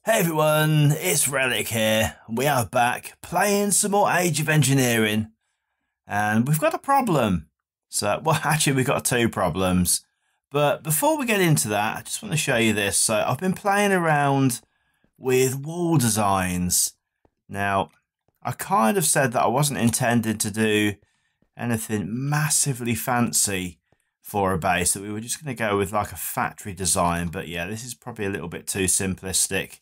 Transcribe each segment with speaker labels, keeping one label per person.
Speaker 1: Hey everyone, it's Relic here. We are back playing some more Age of Engineering, and we've got a problem. Well, actually, we've got two problems. But before we get into that, I just want to show you this. So I've been playing around with wall designs. Now, I kind of said that I wasn't intending to do anything massively fancy for a base, that we were just going to go with like a factory design. But yeah, this is probably a little bit too simplistic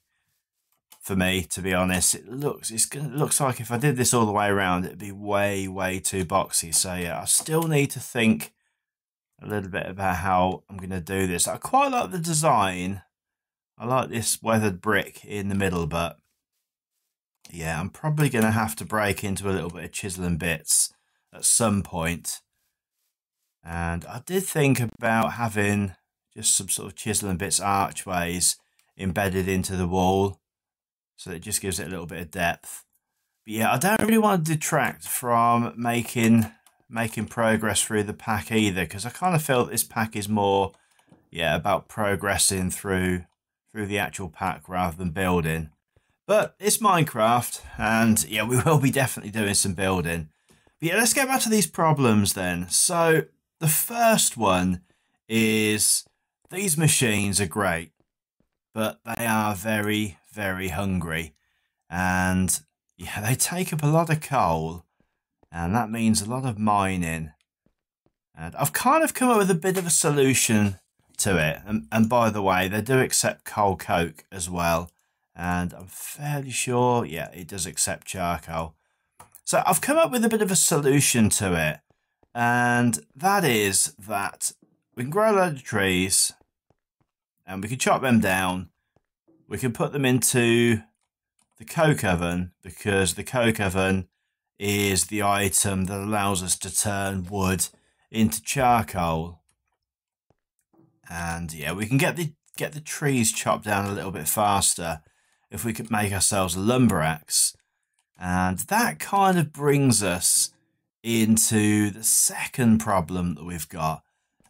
Speaker 1: for me, to be honest. It looks like if I did this all the way around, it'd be way too boxy. So yeah, I still need to think a little bit about how I'm going to do this. I quite like the design. I like this weathered brick in the middle, but yeah, I'm probably going to have to break into a little bit of chiseling bits at some point. And I did think about having just some sort of chiseling bits, archways embedded into the wall, so it just gives it a little bit of depth. But yeah, I don't really want to detract from making progress through the pack either, because I kind of feel that this pack is more, yeah, about progressing through the actual pack rather than building. But it's Minecraft, and yeah, we will be definitely doing some building. But yeah, let's get back to these problems then. So the first one is these machines are great, but they are very hungry, and yeah, they take up a lot of coal, and that means a lot of mining. And I've kind of come up with a bit of a solution to it, and by the way, they do accept coal coke as well, and I'm fairly sure, yeah, it does accept charcoal. So I've come up with a bit of a solution to it, and that is that we can grow a load of trees and we can chop them down. We can put them into the coke oven, because the coke oven is the item that allows us to turn wood into charcoal. And yeah, we can get the trees chopped down a little bit faster if we could make ourselves a lumber axe. And that kind of brings us into the second problem that we've got,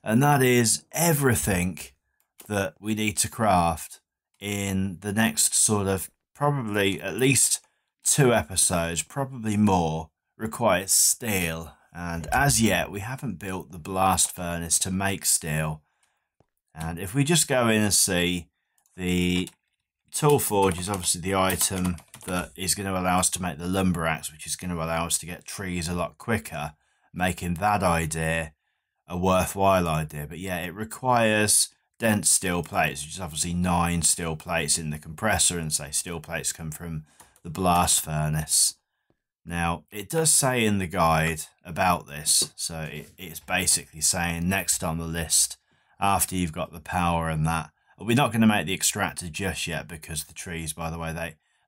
Speaker 1: and that is everything that we need to craft in the next sort of probably at least 2 episodes, probably more, requires steel. And as yet, we haven't built the blast furnace to make steel. And if we just go in and see, the tool forge is obviously the item that is going to allow us to make the lumber axe, which is going to allow us to get trees a lot quicker, making that idea a worthwhile idea. But yeah, it requires dense steel plates, which is obviously 9 steel plates in the compressor, and say steel plates come from the blast furnace. Now, it does say in the guide about this, so it's basically saying next on the list, after you've got the power and that. We're not going to make the extractor just yet, because the trees, by the way,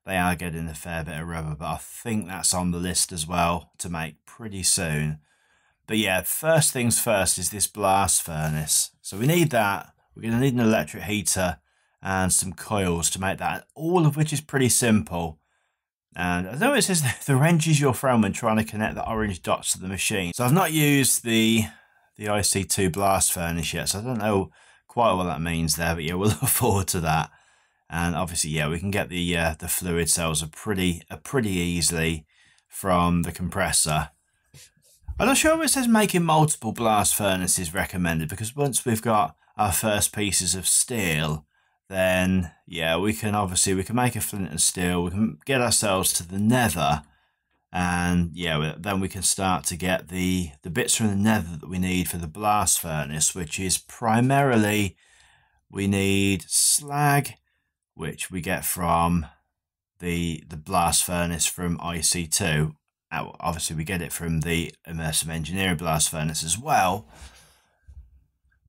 Speaker 1: they are getting a fair bit of rubber, but I think that's on the list as well to make pretty soon. But yeah, first things first is this blast furnace. So we need that. We're going to need an electric heater and some coils to make that, all of which is pretty simple. And I know it says the wrench is your friend when trying to connect the orange dots to the machine. So I've not used the IC2 blast furnace yet, so I don't know quite what that means there, but yeah, we'll look forward to that. And obviously, yeah, we can get the fluid cells pretty easily from the compressor. I'm not sure if it says making multiple blast furnaces recommended, because once we've got our first pieces of steel, then yeah, we can make a flint and steel, we can get ourselves to the Nether, and yeah, then we can start to get the bits from the Nether that we need for the blast furnace, which is primarily, we need slag, which we get from the blast furnace from IC2. Obviously, we get it from the immersive engineering blast furnace as well.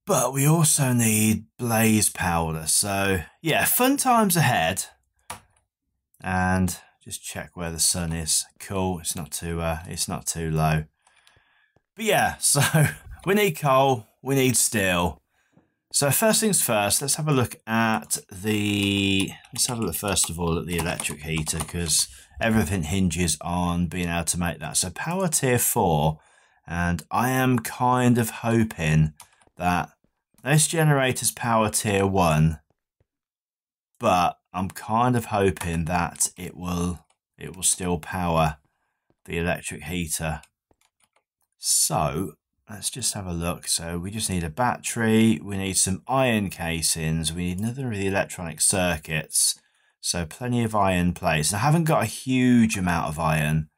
Speaker 1: But we also need blaze powder. So yeah, fun times ahead. And just check where the sun is. Cool. It's not too low. But yeah, so we need coal. We need steel. So first things first, let's have a look at first of all at the electric heater, because everything hinges on being able to make that. So power tier 4, and I am kind of hoping that this generator's power tier 1, but I'm kind of hoping that it will still power the electric heater. So let's just have a look. So we just need a battery, we need some iron casings, we need another of the electronic circuits, so plenty of iron plates. I haven't got a huge amount of iron,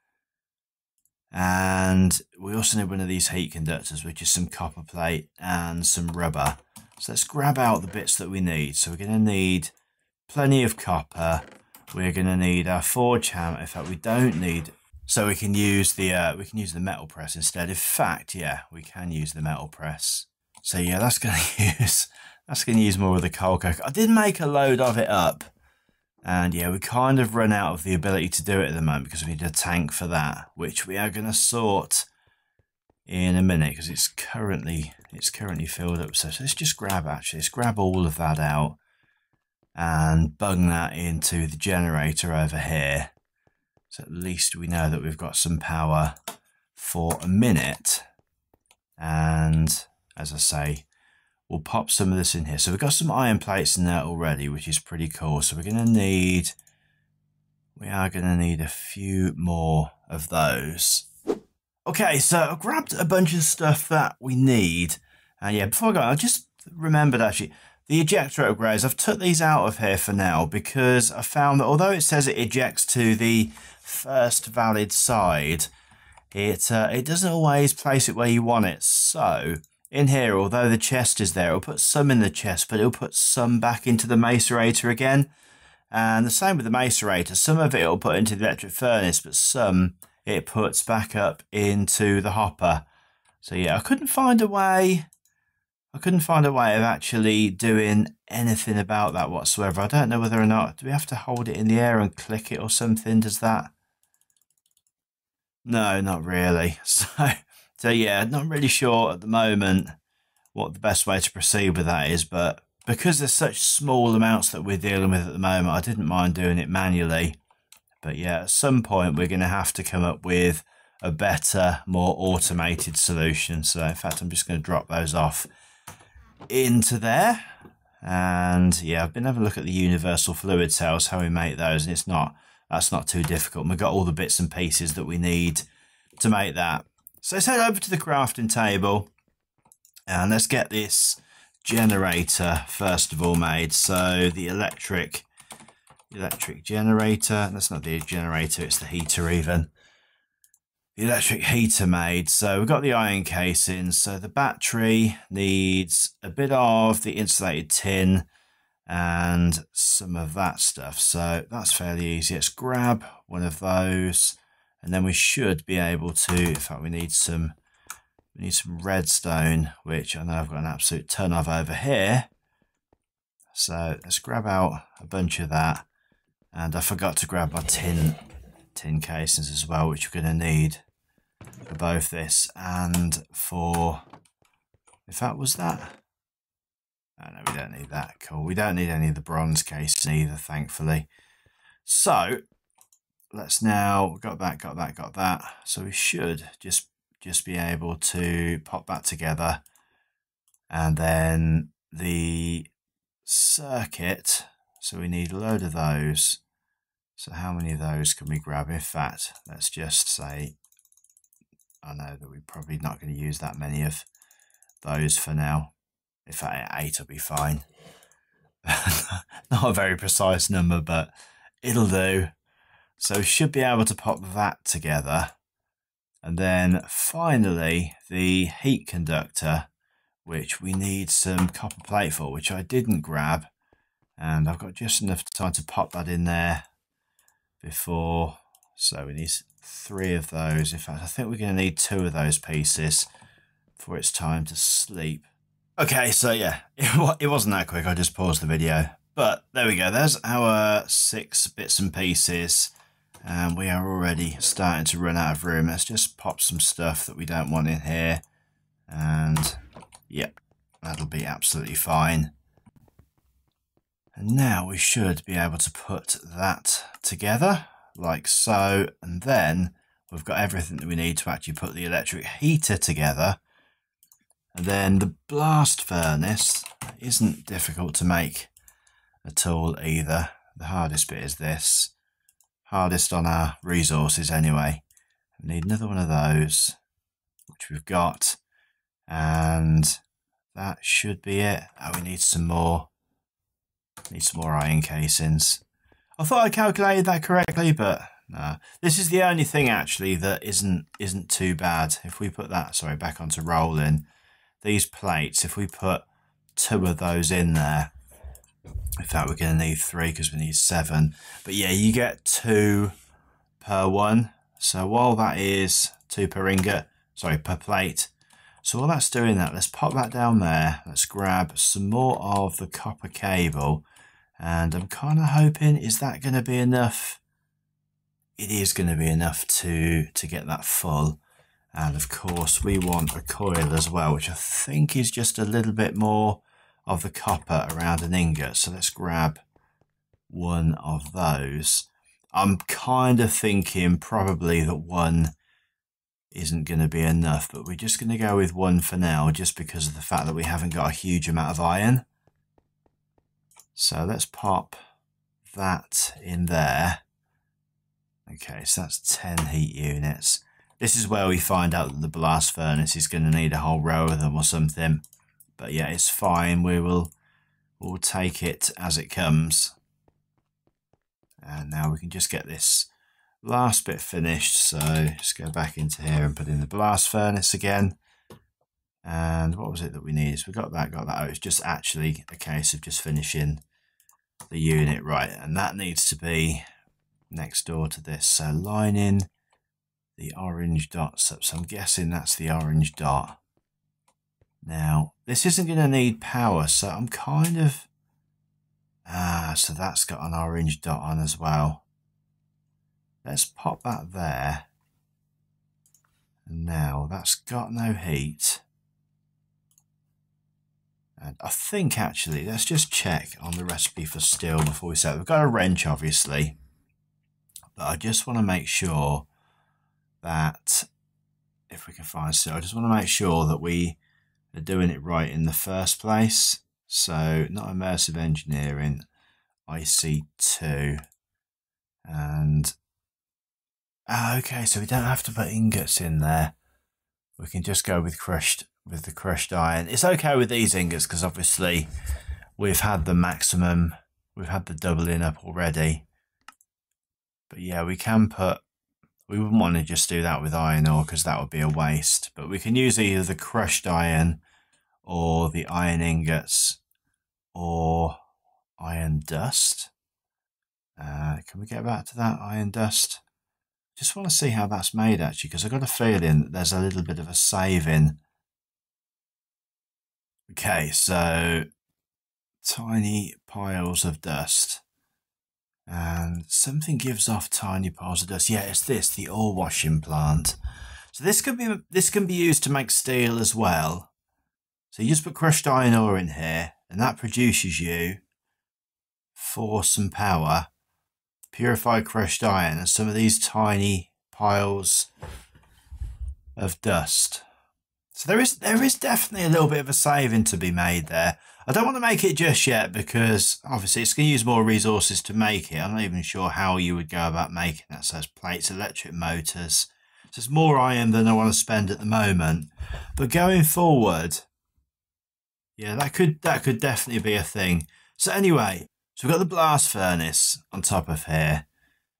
Speaker 1: and we also need one of these heat conductors, which is some copper plate and some rubber. So let's grab out the bits that we need. So we're going to need plenty of copper, we're going to need our forge hammer. In fact, we don't need, so we can use the metal press instead. In fact, yeah, we can use the metal press. So yeah, that's going to use more of the coal coke. I did make a load of it up, and yeah, we kind of run out of the ability to do it at the moment because we need a tank for that, which we are going to sort in a minute because it's currently filled up. So let's just grab all of that out and bung that into the generator over here. So at least we know that we've got some power for a minute. And as I say, we'll pop some of this in here. So we've got some iron plates in there already, which is pretty cool. So we are going to need a few more of those. Okay, so I've grabbed a bunch of stuff that we need. And yeah, before I go, I just remembered actually, the ejector upgrades, I've took these out of here for now because I found that although it says it ejects to the first valid side, it doesn't always place it where you want it. So in here, although the chest is there, it'll put some in the chest, but it'll put some back into the macerator again. And the same with the macerator. Some of it it'll put into the electric furnace, but some it puts back up into the hopper. So yeah, I couldn't find a way of actually doing anything about that whatsoever. I don't know whether or not, do we have to hold it in the air and click it or something? Does that? No, not really. So yeah, not really sure at the moment what the best way to proceed with that is, but because there's such small amounts that we're dealing with at the moment, I didn't mind doing it manually. But yeah, at some point we're going to have to come up with a better, more automated solution. So in fact, I'm just going to drop those off into there. And yeah, I've been having a look at the universal fluid cells, how we make those, and that's not too difficult. We've got all the bits and pieces that we need to make that. So let's head over to the crafting table and let's get this generator first of all made. So the electric generator, that's not the generator, it's the heater even. The electric heater made. So we've got the iron casings. So the battery needs a bit of the insulated tin and some of that stuff. So that's fairly easy. Let's grab one of those and then we should be able to, in fact we need some redstone, which I know I've got an absolute ton of over here. So let's grab out a bunch of that. And I forgot to grab my tin casings as well, which we're going to need for both this and for, if that was that. Oh, no, we don't need that. Cool. We don't need any of the bronze casing either, thankfully. So let's now, got that. So we should just be able to pop that together. And then the circuit, so we need a load of those. So how many of those can we grab? In fact, let's just say, I know that we're probably not going to use that many of those for now. In fact, 8 will be fine. Not a very precise number, but it'll do. So we should be able to pop that together. And then finally, the heat conductor, which we need some copper plate for, which I didn't grab. And I've got just enough time to pop that in there before. So we need 3 of those. In fact, I think we're going to need 2 of those pieces before it's time to sleep. Okay, so yeah, it wasn't that quick. I just paused the video. But there we go. There's our 6 bits and pieces. And we are already starting to run out of room. Let's just pop some stuff that we don't want in here. And yep, that'll be absolutely fine. And now we should be able to put that together like so. And then we've got everything that we need to actually put the electric heater together. And then the blast furnace isn't difficult to make at all either. the hardest bit is this. Hardest on our resources anyway. We need another one of those, which we've got. And that should be it. Oh, we need some more. Need some more iron casings. I thought I calculated that correctly, but no. This is the only thing actually that isn't too bad. If we put that, sorry, back onto rolling, these plates, if we put 2 of those in there, in fact we're going to need 3 because we need 7. But yeah, you get 2 per one. So while that is 2 per ingot, sorry, per plate. So while that's doing that, let's pop that down there. Let's grab some more of the copper cable. And I'm kind of hoping, is that going to be enough? It is going to be enough to get that full. And of course, we want a coil as well, which I think is just a little bit more of the copper around an ingot. So let's grab 1 of those. I'm kind of thinking probably that 1 isn't going to be enough, but we're just going to go with 1 for now, just because of the fact that we haven't got a huge amount of iron. So let's pop that in there. Okay, so that's 10 heat units. This is where we find out that the blast furnace is going to need a whole row of them or something. But yeah, it's fine. We'll take it as it comes. And now we can just get this last bit finished. So just go back into here and put in the blast furnace again. And what was it that we needed? So we got that. Oh, it's just actually a case of just finishing the unit right. And that needs to be next door to this. So lining the orange dots up. So I'm guessing that's the orange dot. Now, this isn't going to need power. So I'm kind of... so that's got an orange dot on as well. Let's pop that there. And now that's got no heat. And I think actually, let's just check on the recipe for steel before we set it. We've got a wrench, obviously. But I just want to make sure that, if we can find steel, I just want to make sure that we are doing it right in the first place. So, not immersive engineering, IC2. And, okay, so we don't have to put ingots in there. We can just go with the crushed iron. It's okay with these ingots because obviously we've had the maximum, we've had the doubling up already. But yeah, we can put, we wouldn't want to just do that with iron ore because that would be a waste. But we can use either the crushed iron or the iron ingots or iron dust. Can we get back to that iron dust? Just want to see how that's made actually, because I've got a feeling that there's a little bit of a saving. Okay, so tiny piles of dust. And something gives off tiny piles of dust. Yeah, it's this, the ore washing plant. So this can be used to make steel as well. So you just put crushed iron ore in here, and that produces you for some power. Purified crushed iron and some of these tiny piles of dust. So there is definitely a little bit of a saving to be made there. I don't want to make it just yet because obviously it's going to use more resources to make it. I'm not even sure how you would go about making that. So it's plates, electric motors. So it's more iron than I want to spend at the moment. But going forward, yeah, that could definitely be a thing. So anyway, so we've got the blast furnace on top of here.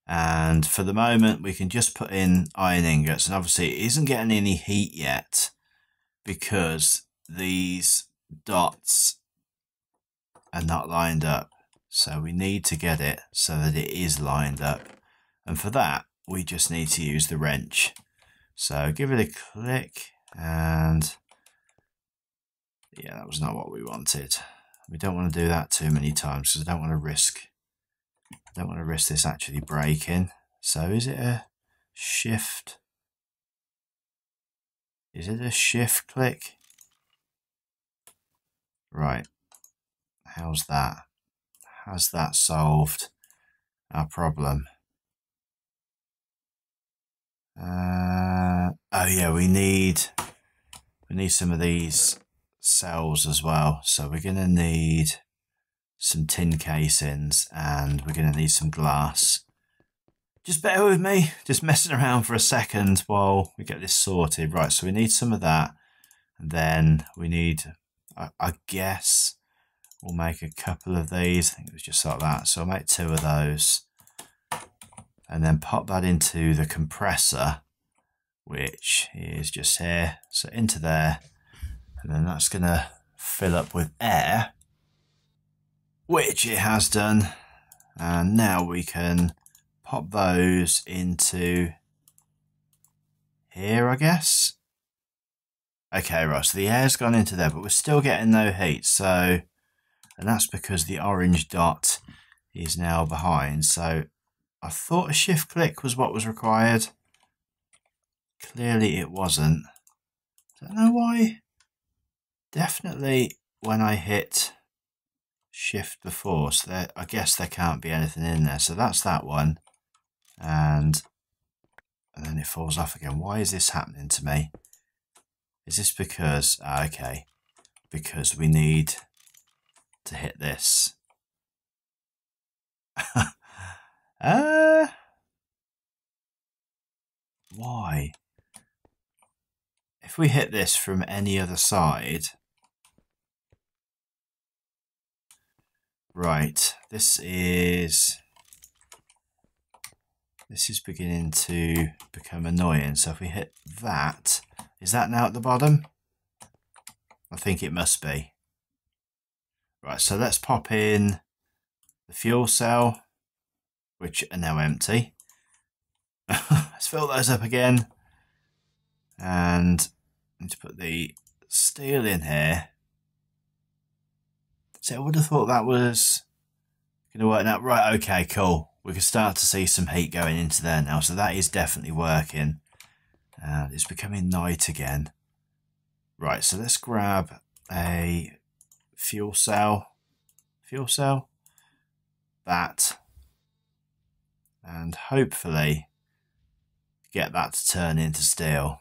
Speaker 1: And for the moment, we can just put in iron ingots. And obviously it isn't getting any heat yet because these dots are not lined up. So we need to get it so that it is lined up. And for that, we just need to use the wrench. So give it a click and yeah, that was not what we wanted. We don't want to do that too many times because I don't want to risk this actually breaking. So is it a shift? Is it a shift click? Right. How's that? Has that solved our problem? Oh yeah, we need some of these cells as well. So we're going to need some tin casings, and we're going to need some glass. Just bear with me, just messing around for a second while we get this sorted. Right, so we need some of that, and then we need, I guess, we'll make a couple of these. I think it was just like that. So I'll make 2 of those, and then pop that into the compressor, which is just here. So into there, and then that's going to fill up with air, which it has done. And now we can pop those into here, I guess. Okay, right, so the air's gone into there, but we're still getting no heat. So, and that's because the orange dot is now behind. So I thought a shift click was what was required. Clearly it wasn't. Don't know why. Definitely when I hit shift before, so there, I guess there can't be anything in there. So that's that one. And then it falls off again. Why is this happening to me? Is this because, okay, because we need to hit this. Why? If we hit this from any other side, right, this is beginning to become annoying. So if we hit that, is that now at the bottom? I think it must be. Right, so let's pop in the fuel cell, which are now empty. Let's fill those up again. And I need to put the steel in here. So I would have thought that was going to work now. Right, okay, cool. We can start to see some heat going into there now. So that is definitely working. And it's becoming night again. Right, so let's grab a fuel cell. That. And hopefully get that to turn into steel.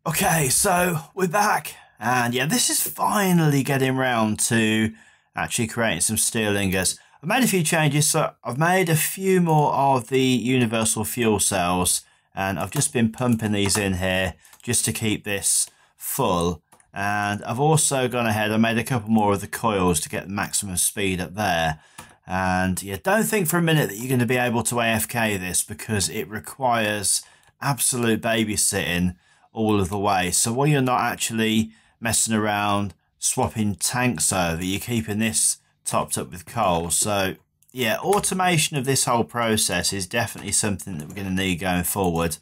Speaker 1: Okay, so we're back. And yeah, this is finally getting round to actually creating some steel ingots. I've made a few changes, so I've made a few more of the universal fuel cells, and I've just been pumping these in here just to keep this full. And I've also gone ahead, I made a couple more of the coils to get the maximum speed up there. And yeah, don't think for a minute that you're going to be able to AFK this, because it requires absolute babysitting all of the way. So while you're not actually messing around swapping tanks over, you're keeping this topped up with coal. So yeah, automation of this whole process is definitely something that we're going to need going forward.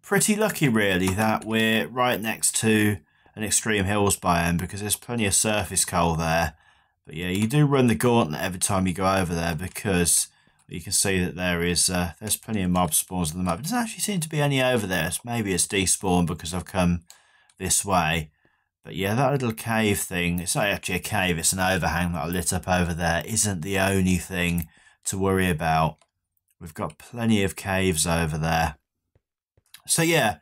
Speaker 1: Pretty lucky really that we're right next to an extreme hills biome, because there's plenty of surface coal there. But yeah, you do run the gauntlet every time you go over there, because you can see that there's plenty of mob spawns on the map. It doesn't actually seem to be any over there. Maybe it's despawned because I've come this way. But yeah, that little cave thing, it's not actually a cave, it's an overhang that I lit up over there, isn't the only thing to worry about. We've got plenty of caves over there. So yeah,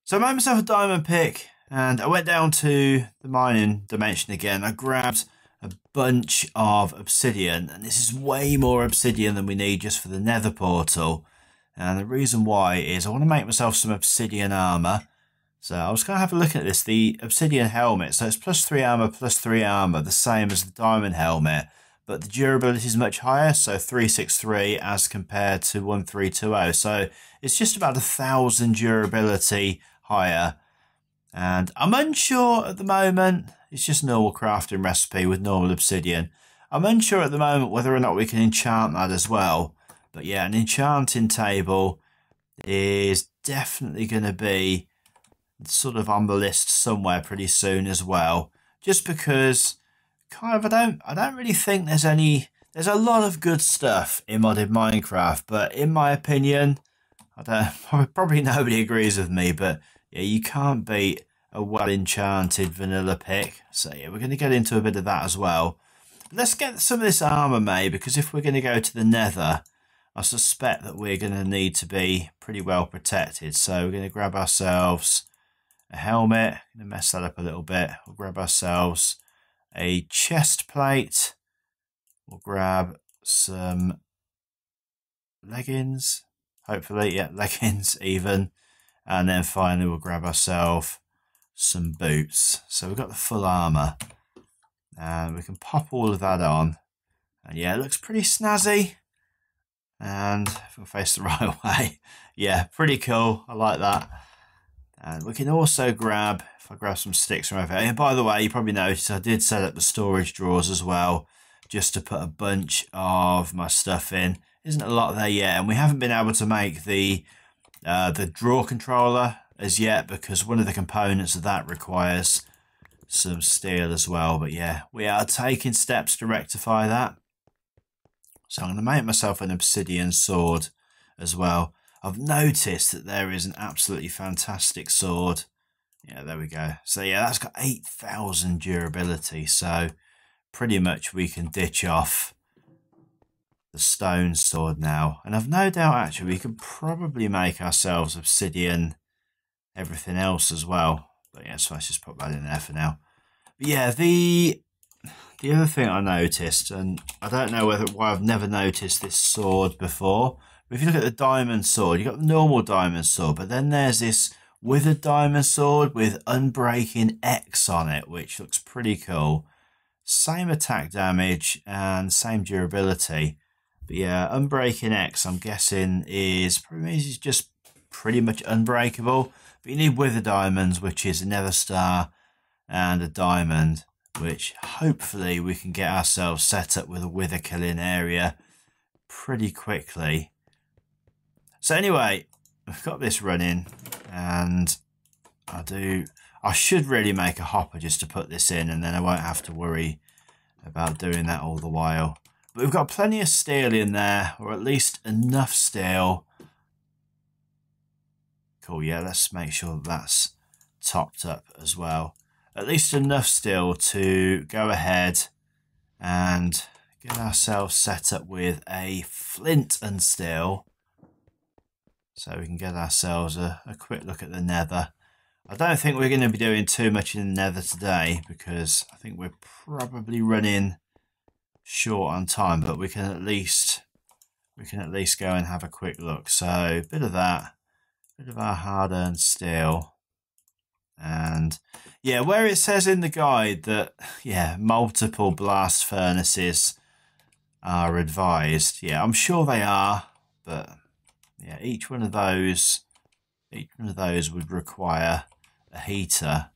Speaker 1: so I made myself a diamond pick, and I went down to the mining dimension again. I grabbed a bunch of obsidian, and this is way more obsidian than we need just for the Nether portal. And the reason why is I want to make myself some obsidian armor. So I was going to have a look at this, the Obsidian Helmet. So it's +3 armor, the same as the Diamond Helmet. But the durability is much higher, so 363 as compared to 1320. So it's just about 1,000 durability higher. And I'm unsure at the moment, it's just normal crafting recipe with normal obsidian. I'm unsure at the moment whether or not we can enchant that as well. But yeah, an enchanting table is definitely going to be sort of on the list somewhere pretty soon as well, just because kind of I don't really think there's a lot of good stuff in modded Minecraft, but in my opinion, probably nobody agrees with me, but yeah, you can't beat a well enchanted vanilla pick. So yeah, we're going to get into a bit of that as well. But let's get some of this armor made, because if we're going to go to the Nether, I suspect that we're going to need to be pretty well protected. So we're going to grab ourselves a helmet. I'm going to mess that up a little bit. We'll grab ourselves a chest plate, We'll grab some leggings, hopefully, yeah, leggings even. And then finally we'll grab ourselves some boots. So we've got the full armor. And we can pop all of that on. And yeah, it looks pretty snazzy. And if we face the right way, yeah, pretty cool. I like that. And we can also grab, if I grab some sticks from over here. And by the way, you probably noticed I did set up the storage drawers as well, just to put a bunch of my stuff in. Isn't a lot there yet, and we haven't been able to make the drawer controller as yet because one of the components of that requires some steel as well. But yeah, we are taking steps to rectify that. So I'm going to make myself an obsidian sword as well. I've noticed that there is an absolutely fantastic sword. Yeah, there we go. So yeah, that's got 8,000 durability. So pretty much we can ditch off the stone sword now. And I've no doubt actually we could probably make ourselves obsidian everything else as well. But yeah, so let's just put that in there for now. But yeah, the other thing I noticed, and I don't know why I've never noticed this sword before, but if you look at the diamond sword, you've got the normal diamond sword, but then there's this withered diamond sword with Unbreaking X on it, which looks pretty cool. Same attack damage and same durability. But yeah, Unbreaking X, I'm guessing, is just pretty much unbreakable. But you need wither diamonds, which is a nether star and a diamond, which hopefully we can get ourselves set up with a wither killing area pretty quickly. So anyway, I've got this running, and I should really make a hopper just to put this in, and then I won't have to worry about doing that all the while. But we've got plenty of steel in there, or at least enough steel. Cool, yeah, let's make sure that's topped up as well. At least enough steel to go ahead and get ourselves set up with a flint and steel, so we can get ourselves a quick look at the nether. I don't think we're going to be doing too much in the nether today because I think we're probably running short on time, but we can at least go and have a quick look. So a bit of that, bit of our hard-earned steel. And yeah, where it says in the guide that yeah, multiple blast furnaces are advised, yeah, I'm sure they are, but yeah, each one of those would require a heater,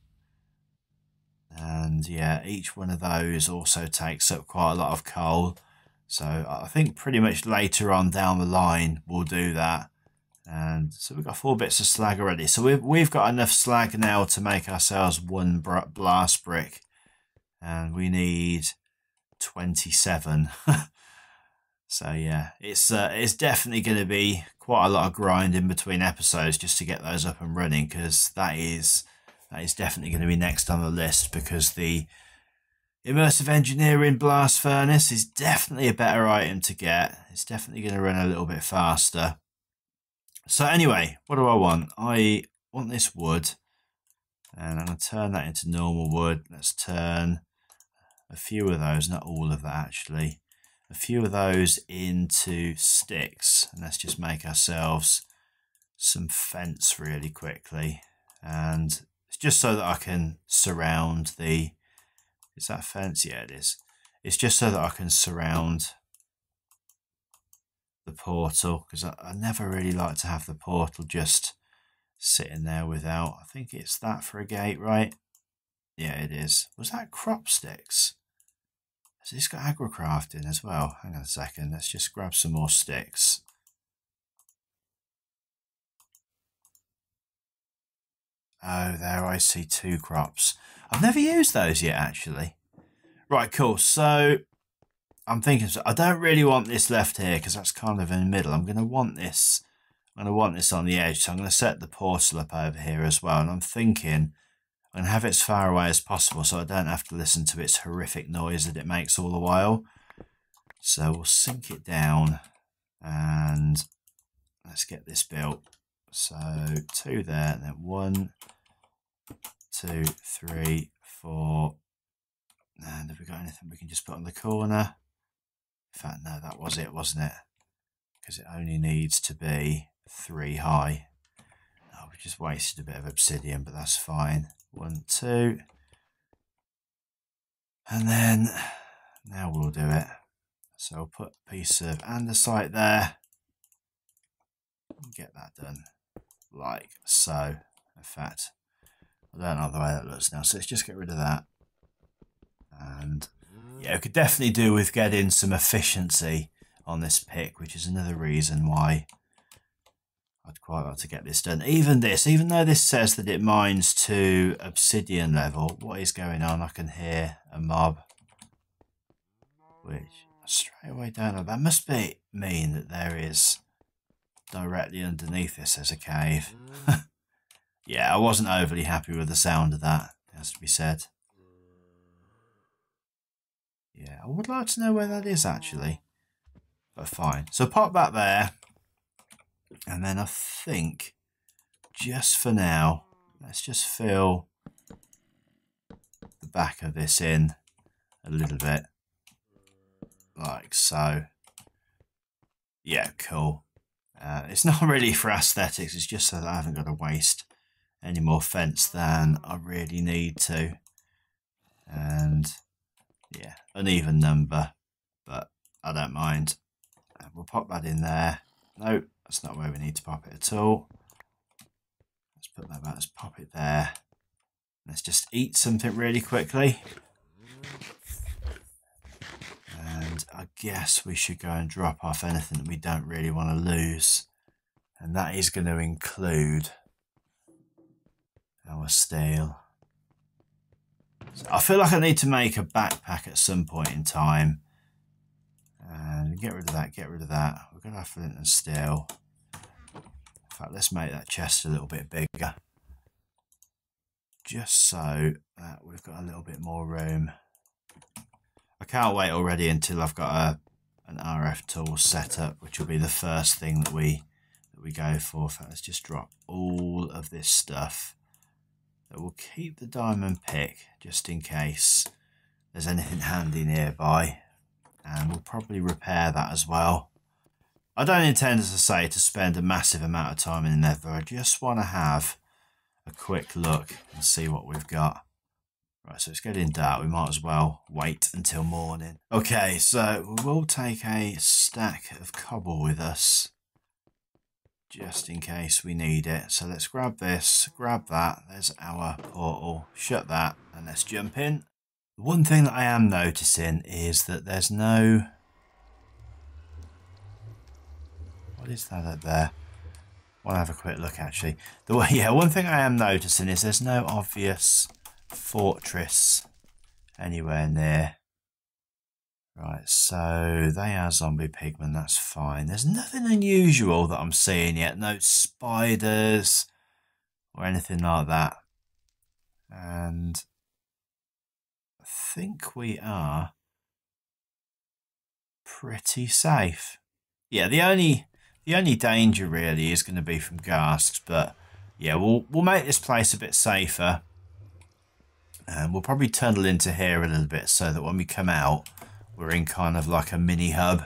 Speaker 1: and yeah, each one of those also takes up quite a lot of coal. So I think pretty much later on down the line we'll do that. And so we've got 4 bits of slag already. So we've got enough slag now to make ourselves 1 blast brick. And we need 27. So yeah, it's definitely going to be quite a lot of grinding between episodes just to get those up and running, because that is definitely going to be next on the list, because the immersive engineering blast furnace is definitely a better item to get. It's definitely going to run a little bit faster. So anyway, what do I want? I want this wood, and I'm going to turn that into normal wood. Let's turn a few of those, not all of that actually, a few of those into sticks, and let's just make ourselves some fence really quickly. And it's just so that I can surround the, is that fence? Yeah, it is. It's just so that I can surround the portal, because I never really like to have the portal just sitting there without. I think it's that for a gate, right? Yeah, it is. Was that crop sticks? Has this got agrocrafting as well? Hang on a second, let's just grab some more sticks. Oh, there I see 2 crops. I've never used those yet actually. Right, cool. So I'm thinking, I don't really want this left here because that's kind of in the middle. I'm going to want this on the edge. So I'm going to set the portal up over here as well. And I'm thinking I'm going to have it as far away as possible so I don't have to listen to its horrific noise that it makes all the while. So we'll sink it down and let's get this built. So 2 there, and then 1, 2, 3, 4. And have we got anything we can just put on the corner? fact, no, that was it, wasn't it? Because it only needs to be 3 high. Oh, we just wasted a bit of obsidian, but that's fine. 1, 2. And then, now we'll do it. So I'll put a piece of andesite there. Get that done like so. In fact, I don't know the way that looks now, so let's just get rid of that. And yeah, we could definitely do with getting some efficiency on this pick, which is another reason why I'd quite like to get this done. Even though this says that it mines to obsidian level, what is going on? I can hear a mob, which I straight away don't know. That must mean that there is directly underneath this there's a cave. Yeah, I wasn't overly happy with the sound of that, it has to be said. Yeah, I would like to know where that is actually. But fine. So pop that there. And then I think, just for now, let's just fill the back of this in a little bit. Like so. Yeah, cool. It's not really for aesthetics, it's just so that I haven't got to waste any more fence than I really need to. And yeah, uneven number, but I don't mind. We'll pop that in there. No, that's not where we need to pop it at all. Let's put that back, let's pop it there. Let's just eat something really quickly. And I guess we should go and drop off anything that we don't really want to lose. And that is going to include our steel. So I feel like I need to make a backpack at some point in time. And get rid of that, get rid of that. We're going to have flint and steel. In fact, let's make that chest a little bit bigger. Just so that we've got a little bit more room. I can't wait already until I've got an RF tool set up, which will be the first thing that we go for. In fact, let's just drop all of this stuff. That will keep the diamond pick just in case there's anything handy nearby. And we'll probably repair that as well. I don't intend, as I say, to spend a massive amount of time in the Nether. I just want to have a quick look and see what we've got. Right, so it's getting dark. We might as well wait until morning. Okay, so we will take a stack of cobble with us, just in case we need it. So let's grab this, grab that. There's our portal. Shut that, and let's jump in. One thing that I am noticing is that there's no... What is that up there? I want to have a quick look actually. One thing I am noticing is there's no obvious fortress anywhere near. Right, so they are zombie pigmen, that's fine. There's nothing unusual that I'm seeing yet. No spiders or anything like that. And I think we are pretty safe. Yeah, the only danger really is going to be from ghasts, but yeah, we'll make this place a bit safer. And we'll probably tunnel into here a little bit so that when we come out, we're in kind of like a mini hub.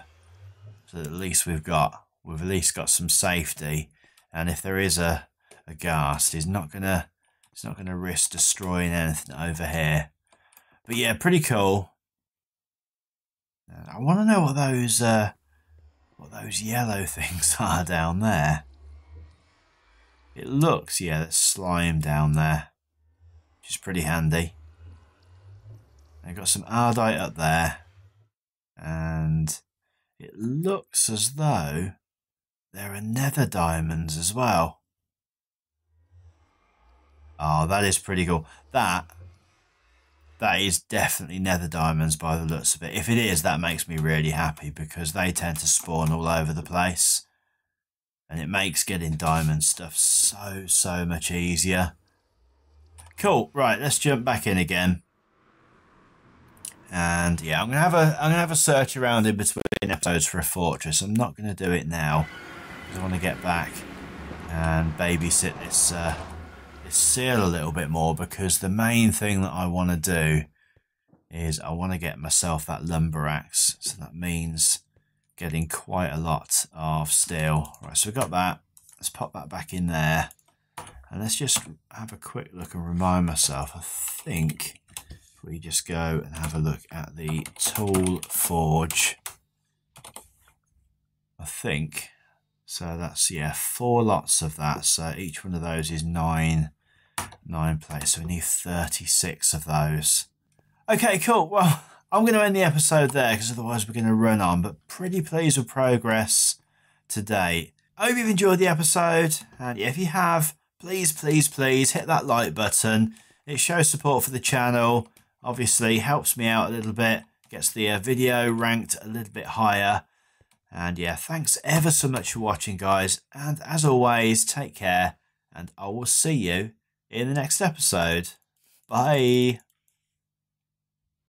Speaker 1: So at least we've at least got some safety. And if there is a ghast, he's not gonna risk destroying anything over here. But yeah, pretty cool. I want to know what those yellow things are down there. It looks, yeah, there's slime down there, which is pretty handy. I've got some ardite up there, and it looks as though there are nether diamonds as well. Oh, that is pretty cool. That is definitely nether diamonds by the looks of it. If it is, that makes me really happy because they tend to spawn all over the place. And it makes getting diamond stuff so much easier. Cool, right, let's jump back in again. And yeah, I'm gonna have a search around in between episodes for a fortress. I'm not gonna do it now because I want to get back and babysit this seal a little bit more, because the main thing that I want to do is I want to get myself that lumber axe. So that means getting quite a lot of steel. Right, so we've got that. Let's pop that back in there. And let's just have a quick look and remind myself. I think if we just go and have a look at the tool forge, I think. So that's, yeah, 4 lots of that. So each one of those is 9 plates. So we need 36 of those. Okay, cool. Well, I'm going to end the episode there because otherwise we're going to run on. But pretty pleased with progress to date. I hope you've enjoyed the episode. And yeah, if you have, please, please, please hit that like button. It shows support for the channel. Obviously, helps me out a little bit. Gets the video ranked a little bit higher. And yeah, thanks ever so much for watching, guys. And as always, take care. And I will see you in the next episode. Bye.